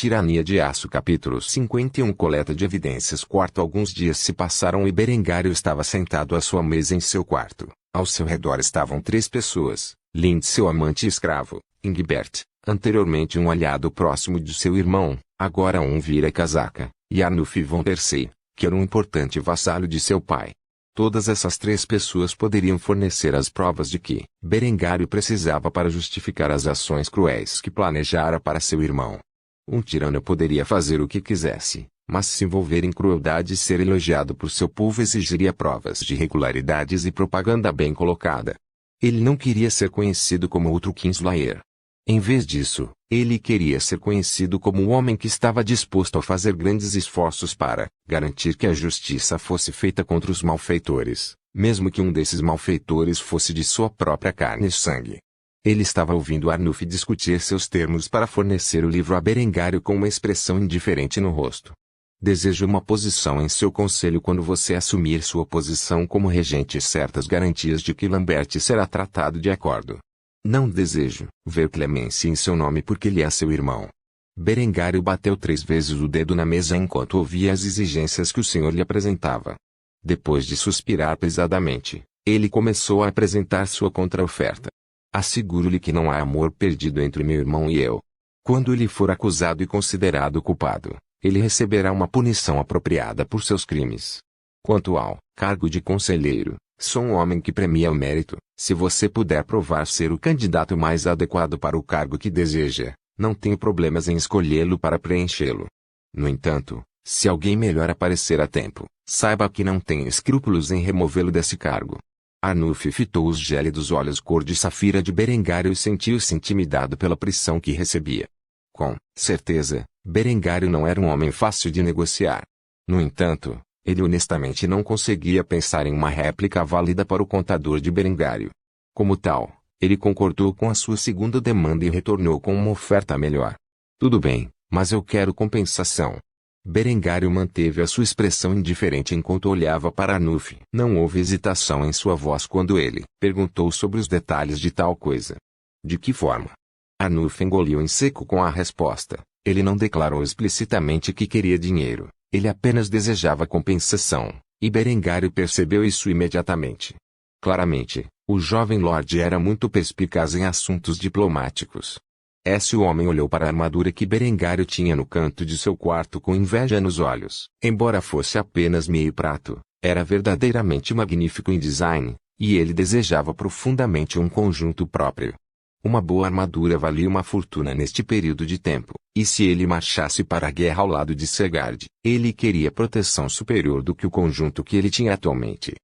Tirania de Aço capítulo 51 Coleta de evidências. Quarto. Alguns dias se passaram e Berengário estava sentado à sua mesa em seu quarto. Ao seu redor estavam 3 pessoas: Lind, seu amante e escravo; Ingbert, anteriormente um aliado próximo de seu irmão, agora um vira-casaca; e Arnulf von Persey, que era um importante vassalo de seu pai. Todas essas 3 pessoas poderiam fornecer as provas de que Berengário precisava para justificar as ações cruéis que planejara para seu irmão. Um tirano poderia fazer o que quisesse, mas se envolver em crueldade e ser elogiado por seu povo exigiria provas de irregularidades e propaganda bem colocada. Ele não queria ser conhecido como outro Kingslayer. Em vez disso, ele queria ser conhecido como o homem que estava disposto a fazer grandes esforços para garantir que a justiça fosse feita contra os malfeitores, mesmo que um desses malfeitores fosse de sua própria carne e sangue. Ele estava ouvindo Arnulf discutir seus termos para fornecer o livro a Berengário com uma expressão indiferente no rosto. Desejo uma posição em seu conselho quando você assumir sua posição como regente e certas garantias de que Lambert será tratado de acordo. Não desejo ver Clemência em seu nome porque ele é seu irmão. Berengário bateu 3 vezes o dedo na mesa enquanto ouvia as exigências que o senhor lhe apresentava. Depois de suspirar pesadamente, ele começou a apresentar sua contra-oferta. Asseguro-lhe que não há amor perdido entre meu irmão e eu. Quando ele for acusado e considerado culpado, ele receberá uma punição apropriada por seus crimes. Quanto ao cargo de conselheiro, sou um homem que premia o mérito. Se você puder provar ser o candidato mais adequado para o cargo que deseja, não tenho problemas em escolhê-lo para preenchê-lo. No entanto, se alguém melhor aparecer a tempo, saiba que não tenho escrúpulos em removê-lo desse cargo. Arnulf fitou os gélidos olhos cor de safira de Berengário e sentiu-se intimidado pela pressão que recebia. Com certeza, Berengário não era um homem fácil de negociar. No entanto, ele honestamente não conseguia pensar em uma réplica válida para o contador de Berengário. Como tal, ele concordou com a sua segunda demanda e retornou com uma oferta melhor. Tudo bem, mas eu quero compensação. Berengário manteve a sua expressão indiferente enquanto olhava para Arnulf. Não houve hesitação em sua voz quando ele perguntou sobre os detalhes de tal coisa. De que forma? Arnulf engoliu em seco com a resposta. Ele não declarou explicitamente que queria dinheiro, ele apenas desejava compensação, e Berengário percebeu isso imediatamente. Claramente, o jovem lord era muito perspicaz em assuntos diplomáticos. O homem olhou para a armadura que Berengário tinha no canto de seu quarto com inveja nos olhos. Embora fosse apenas meio prato, era verdadeiramente magnífico em design, e ele desejava profundamente um conjunto próprio. Uma boa armadura valia uma fortuna neste período de tempo, e se ele marchasse para a guerra ao lado de Sigurd, ele queria proteção superior do que o conjunto que ele tinha atualmente.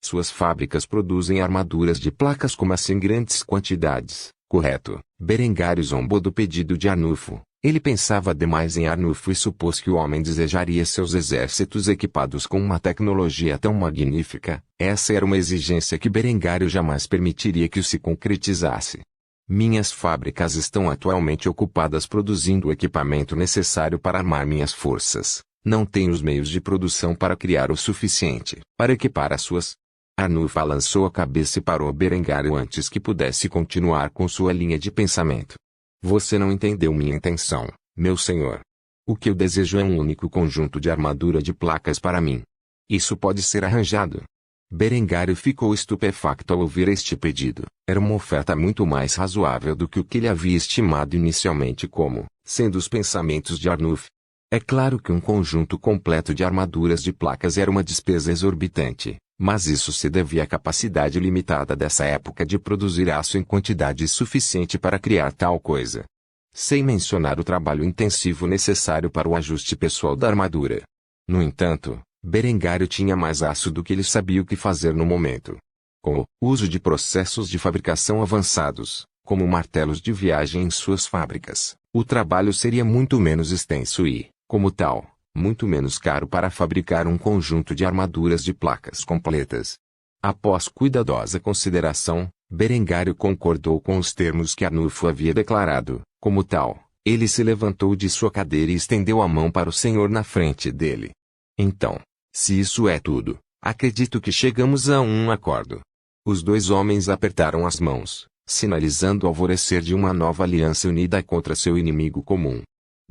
Suas fábricas produzem armaduras de placas como assim em grandes quantidades. Correto. Berengário zombou do pedido de Arnulfo. Ele pensava demais em Arnulfo e supôs que o homem desejaria seus exércitos equipados com uma tecnologia tão magnífica. Essa era uma exigência que Berengário jamais permitiria que se concretizasse. Minhas fábricas estão atualmente ocupadas produzindo o equipamento necessário para armar minhas forças. Não tenho os meios de produção para criar o suficiente para equipar as suas. Arnulf balançou a cabeça e parou Berengário antes que pudesse continuar com sua linha de pensamento. Você não entendeu minha intenção, meu senhor. O que eu desejo é um único conjunto de armadura de placas para mim. Isso pode ser arranjado. Berengário ficou estupefacto ao ouvir este pedido. Era uma oferta muito mais razoável do que o que ele havia estimado inicialmente como sendo os pensamentos de Arnulf. É claro que um conjunto completo de armaduras de placas era uma despesa exorbitante. Mas isso se devia à capacidade limitada dessa época de produzir aço em quantidade suficiente para criar tal coisa. Sem mencionar o trabalho intensivo necessário para o ajuste pessoal da armadura. No entanto, Berengário tinha mais aço do que ele sabia o que fazer no momento. Com o uso de processos de fabricação avançados, como martelos de viagem em suas fábricas, o trabalho seria muito menos extenso e, como tal, muito menos caro para fabricar um conjunto de armaduras de placas completas. Após cuidadosa consideração, Berengário concordou com os termos que Arnulfo havia declarado. Como tal, ele se levantou de sua cadeira e estendeu a mão para o senhor na frente dele. Então, se isso é tudo, acredito que chegamos a um acordo. Os 2 homens apertaram as mãos, sinalizando o alvorecer de uma nova aliança unida contra seu inimigo comum.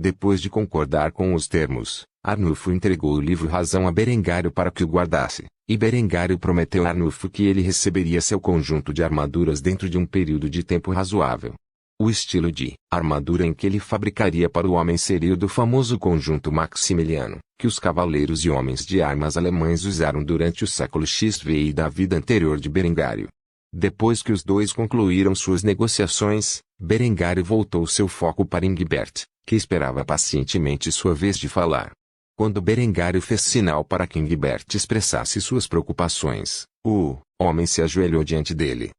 Depois de concordar com os termos, Arnulfo entregou o livro Razão a Berengário para que o guardasse, e Berengário prometeu a Arnulfo que ele receberia seu conjunto de armaduras dentro de um período de tempo razoável. O estilo de armadura em que ele fabricaria para o homem seria o do famoso conjunto Maximiliano, que os cavaleiros e homens de armas alemães usaram durante o século XVI da vida anterior de Berengário. Depois que os dois concluíram suas negociações, Berengário voltou seu foco para Ingbert, que esperava pacientemente sua vez de falar. Quando Berengário fez sinal para que Ingbert expressasse suas preocupações, o homem se ajoelhou diante dele.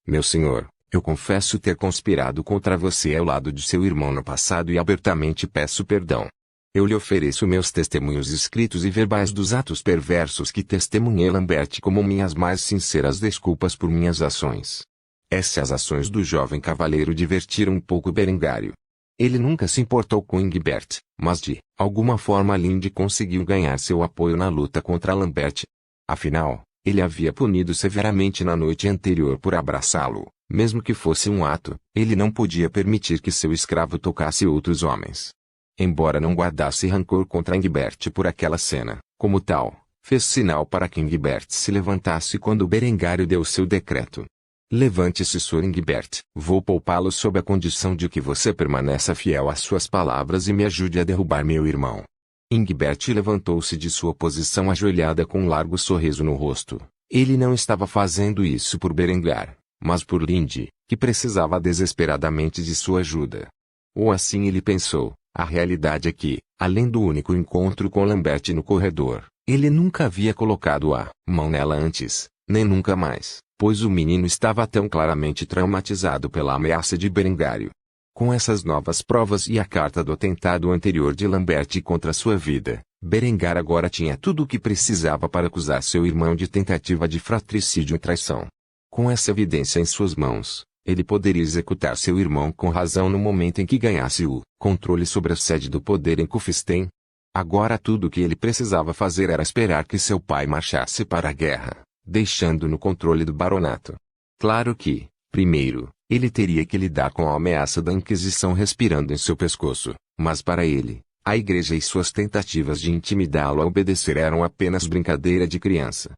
Meu senhor, eu confesso ter conspirado contra você ao lado de seu irmão no passado e abertamente peço perdão. Eu lhe ofereço meus testemunhos escritos e verbais dos atos perversos que testemunhei Lambert como minhas mais sinceras desculpas por minhas ações. Essas ações do jovem cavaleiro divertiram um pouco Berengário. Ele nunca se importou com Ingbert, mas de alguma forma Linde conseguiu ganhar seu apoio na luta contra Lambert. Afinal, ele havia punido severamente na noite anterior por abraçá-lo, mesmo que fosse um ato, ele não podia permitir que seu escravo tocasse outros homens. Embora não guardasse rancor contra Ingbert por aquela cena, como tal, fez sinal para que Ingbert se levantasse quando Berengário deu seu decreto. Levante-se, Sr. Ingbert. Vou poupá-lo sob a condição de que você permaneça fiel às suas palavras e me ajude a derrubar meu irmão. Ingbert levantou-se de sua posição ajoelhada com um largo sorriso no rosto. Ele não estava fazendo isso por Berengar, mas por Linde, que precisava desesperadamente de sua ajuda. Ou assim ele pensou. A realidade é que, além do único encontro com Lambert no corredor, ele nunca havia colocado a mão nela antes, nem nunca mais, pois o menino estava tão claramente traumatizado pela ameaça de Berengário. Com essas novas provas e a carta do atentado anterior de Lambert contra sua vida, Berengar agora tinha tudo o que precisava para acusar seu irmão de tentativa de fratricídio e traição. Com essa evidência em suas mãos, ele poderia executar seu irmão com razão no momento em que ganhasse o controle sobre a sede do poder em Kufstein. Agora tudo o que ele precisava fazer era esperar que seu pai marchasse para a guerra, deixando no controle do baronato. Claro que, primeiro, ele teria que lidar com a ameaça da Inquisição respirando em seu pescoço, mas para ele, a igreja e suas tentativas de intimidá-lo a obedecer eram apenas brincadeira de criança.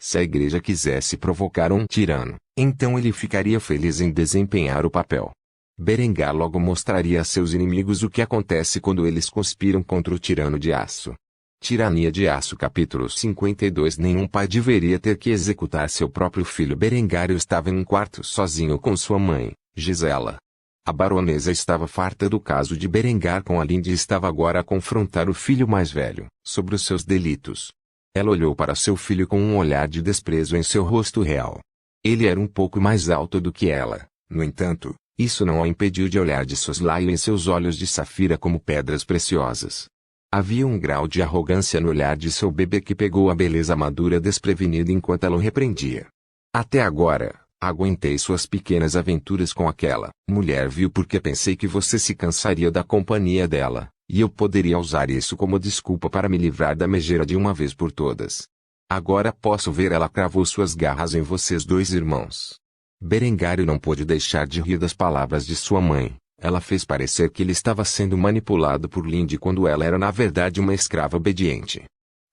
Se a igreja quisesse provocar um tirano, então ele ficaria feliz em desempenhar o papel. Berengar logo mostraria a seus inimigos o que acontece quando eles conspiram contra o tirano de aço. Tirania de Aço capítulo 52. Nenhum pai deveria ter que executar seu próprio filho. Berengário estava em um quarto sozinho com sua mãe, Gisela. A baronesa estava farta do caso de Berengar com a Linde e estava agora a confrontar o filho mais velho, sobre os seus delitos. Ela olhou para seu filho com um olhar de desprezo em seu rosto real. Ele era um pouco mais alto do que ela, no entanto, isso não a impediu de olhar de soslaio em seus olhos de safira como pedras preciosas. Havia um grau de arrogância no olhar de seu bebê que pegou a beleza madura desprevenida enquanto ela o repreendia. Até agora, aguentei suas pequenas aventuras com aquela mulher, viu, porque pensei que você se cansaria da companhia dela, e eu poderia usar isso como desculpa para me livrar da megera de uma vez por todas. Agora posso ver, ela cravou suas garras em vocês dois irmãos. Berengário não pôde deixar de rir das palavras de sua mãe. Ela fez parecer que ele estava sendo manipulado por Linde quando ela era na verdade uma escrava obediente.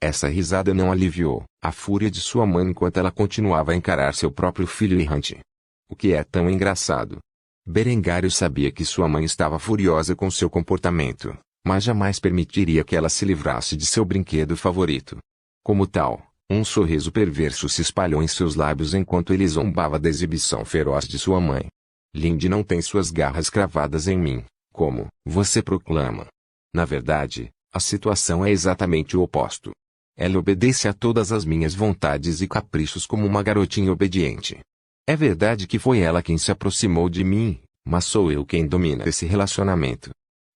Essa risada não aliviou a fúria de sua mãe enquanto ela continuava a encarar seu próprio filho errante. O que é tão engraçado? Berengário sabia que sua mãe estava furiosa com seu comportamento, mas jamais permitiria que ela se livrasse de seu brinquedo favorito. Como tal, um sorriso perverso se espalhou em seus lábios enquanto ele zombava da exibição feroz de sua mãe. Linde não tem suas garras cravadas em mim, como você proclama. Na verdade, a situação é exatamente o oposto. Ela obedece a todas as minhas vontades e caprichos como uma garotinha obediente. É verdade que foi ela quem se aproximou de mim, mas sou eu quem domina esse relacionamento.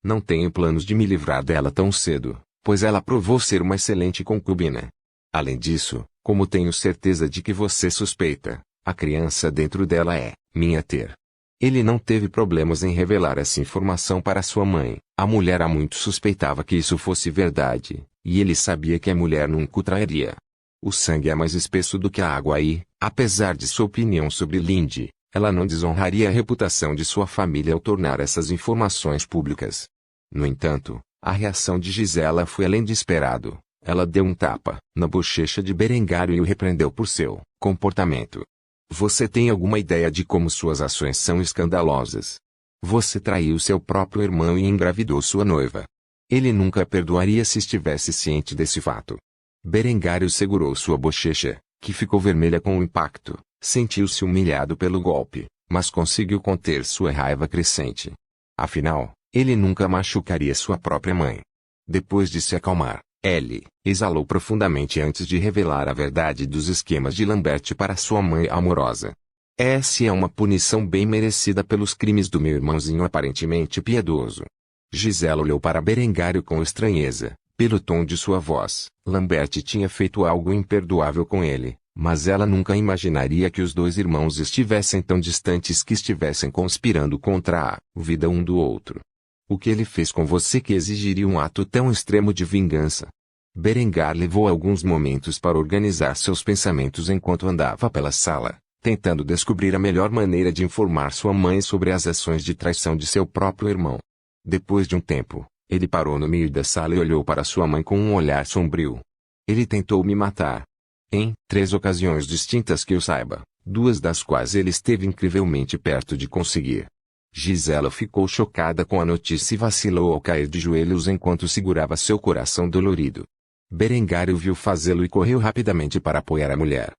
Não tenho planos de me livrar dela tão cedo, pois ela provou ser uma excelente concubina. Além disso, como tenho certeza de que você suspeita, a criança dentro dela é minha ter. Ele não teve problemas em revelar essa informação para sua mãe. A mulher há muito suspeitava que isso fosse verdade, e ele sabia que a mulher nunca o trairia. O sangue é mais espesso do que a água e, apesar de sua opinião sobre Linde, ela não desonraria a reputação de sua família ao tornar essas informações públicas. No entanto, a reação de Gisela foi além de esperado. Ela deu um tapa na bochecha de Berengário e o repreendeu por seu comportamento. Você tem alguma ideia de como suas ações são escandalosas? Você traiu seu próprio irmão e engravidou sua noiva. Ele nunca a perdoaria se estivesse ciente desse fato. Berengário segurou sua bochecha, que ficou vermelha com o impacto. Sentiu-se humilhado pelo golpe, mas conseguiu conter sua raiva crescente. Afinal, ele nunca machucaria sua própria mãe. Depois de se acalmar, Ellie exalou profundamente antes de revelar a verdade dos esquemas de Lambert para sua mãe amorosa. Essa é uma punição bem merecida pelos crimes do meu irmãozinho aparentemente piedoso. Gisela olhou para Berengário com estranheza, pelo tom de sua voz. Lambert tinha feito algo imperdoável com ele, mas ela nunca imaginaria que os dois irmãos estivessem tão distantes que estivessem conspirando contra a vida um do outro. O que ele fez com você que exigiria um ato tão extremo de vingança? Berengar levou alguns momentos para organizar seus pensamentos enquanto andava pela sala, tentando descobrir a melhor maneira de informar sua mãe sobre as ações de traição de seu próprio irmão. Depois de um tempo, ele parou no meio da sala e olhou para sua mãe com um olhar sombrio. Ele tentou me matar. Em 3 ocasiões distintas que eu saiba, 2 das quais ele esteve incrivelmente perto de conseguir. Gisela ficou chocada com a notícia e vacilou ao cair de joelhos enquanto segurava seu coração dolorido. Berengário viu fazê-lo e correu rapidamente para apoiar a mulher.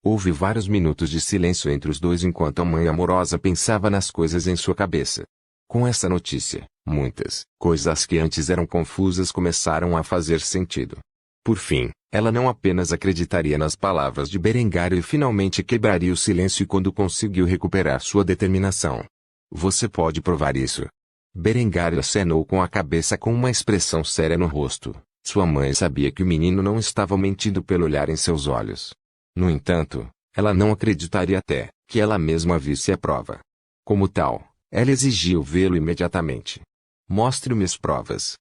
Houve vários minutos de silêncio entre os dois enquanto a mãe amorosa pensava nas coisas em sua cabeça. Com essa notícia, muitas coisas que antes eram confusas começaram a fazer sentido. Por fim, ela não apenas acreditaria nas palavras de Berengário e finalmente quebraria o silêncio quando conseguiu recuperar sua determinação. Você pode provar isso. Berengário acenou com a cabeça com uma expressão séria no rosto. Sua mãe sabia que o menino não estava mentindo pelo olhar em seus olhos. No entanto, ela não acreditaria até que ela mesma visse a prova. Como tal, ela exigiu vê-lo imediatamente. Mostre-me as provas.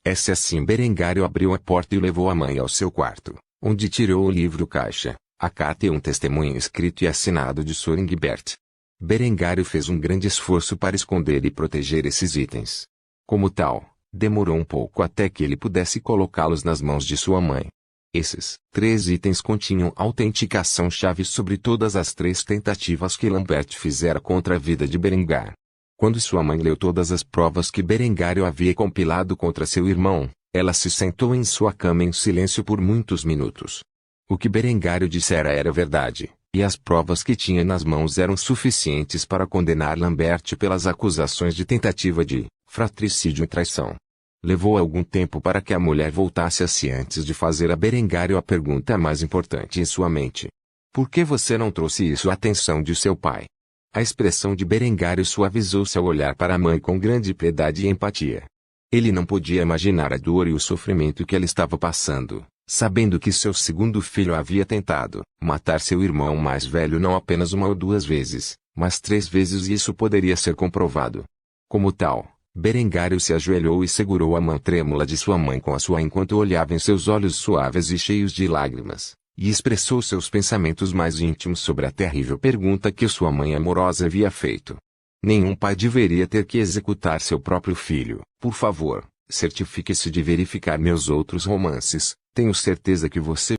Essa assim Berengário abriu a porta e levou a mãe ao seu quarto, onde tirou o livro-caixa, a carta e um testemunho escrito e assinado de Sr. Engelbert. Berengário fez um grande esforço para esconder e proteger esses itens. Como tal, demorou um pouco até que ele pudesse colocá-los nas mãos de sua mãe. Esses 3 itens continham autenticação-chave sobre todas as 3 tentativas que Lambert fizera contra a vida de Berengar. Quando sua mãe leu todas as provas que Berengário havia compilado contra seu irmão, ela se sentou em sua cama em silêncio por muitos minutos. O que Berengário dissera era verdade, e as provas que tinha nas mãos eram suficientes para condenar Lambert pelas acusações de tentativa de fratricídio e traição. Levou algum tempo para que a mulher voltasse a si antes de fazer a Berengário a pergunta mais importante em sua mente. Por que você não trouxe isso à atenção de seu pai? A expressão de Berengário suavizou-se ao olhar para a mãe com grande piedade e empatia. Ele não podia imaginar a dor e o sofrimento que ela estava passando, sabendo que seu segundo filho havia tentado matar seu irmão mais velho não apenas 1 ou 2 vezes, mas 3 vezes e isso poderia ser comprovado. Como tal, Berengário se ajoelhou e segurou a mão trêmula de sua mãe com a sua enquanto olhava em seus olhos suaves e cheios de lágrimas, e expressou seus pensamentos mais íntimos sobre a terrível pergunta que sua mãe amorosa havia feito. Nenhum pai deveria ter que executar seu próprio filho. Por favor, certifique-se de verificar meus outros romances. Tenho certeza que você